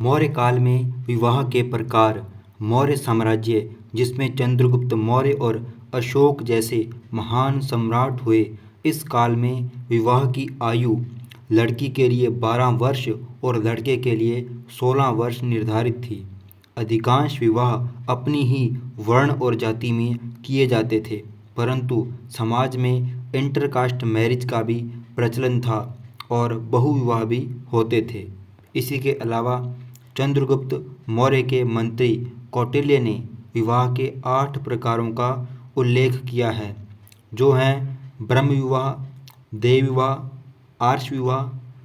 मौर्य काल में विवाह के प्रकार। मौर्य साम्राज्य, जिसमें चंद्रगुप्त मौर्य और अशोक जैसे महान सम्राट हुए, इस काल में विवाह की आयु लड़की के लिए 12 वर्ष और लड़के के लिए 16 वर्ष निर्धारित थी। अधिकांश विवाह अपनी ही वर्ण और जाति में किए जाते थे, परंतु समाज में इंटरकास्ट मैरिज का भी प्रचलन था और बहुविवाह भी होते थे। इसी के अलावा चंद्रगुप्त मौर्य के मंत्री कौटिल्य ने विवाह के 8 प्रकारों का उल्लेख किया है, जो हैं ब्रह्म विवाह, देव विवाह, आर्ष विवाह,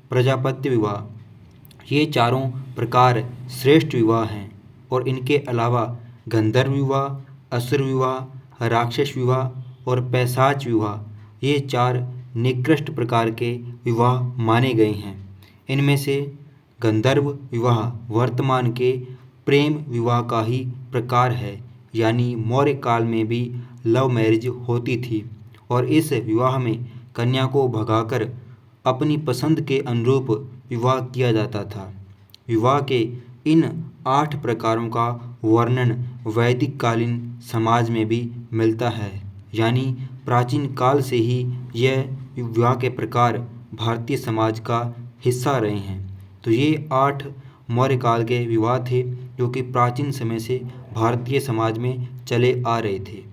प्रजापत्य विवाह। ये चारों प्रकार श्रेष्ठ विवाह हैं और इनके अलावा गंधर्व विवाह, असुर विवाह, राक्षस विवाह और पैशाच विवाह ये 4 निकृष्ट प्रकार के विवाह माने गए हैं। इनमें से गंधर्व विवाह वर्तमान के प्रेम विवाह का ही प्रकार है, यानी मौर्य काल में भी लव मैरिज होती थी और इस विवाह में कन्या को भगाकर अपनी पसंद के अनुरूप विवाह किया जाता था। विवाह के इन 8 प्रकारों का वर्णन वैदिक कालीन समाज में भी मिलता है, यानी प्राचीन काल से ही यह विवाह के प्रकार भारतीय समाज का हिस्सा रहे हैं। तो ये 8 मौर्य काल के विवाह थे, जो कि प्राचीन समय से भारतीय समाज में चले आ रहे थे।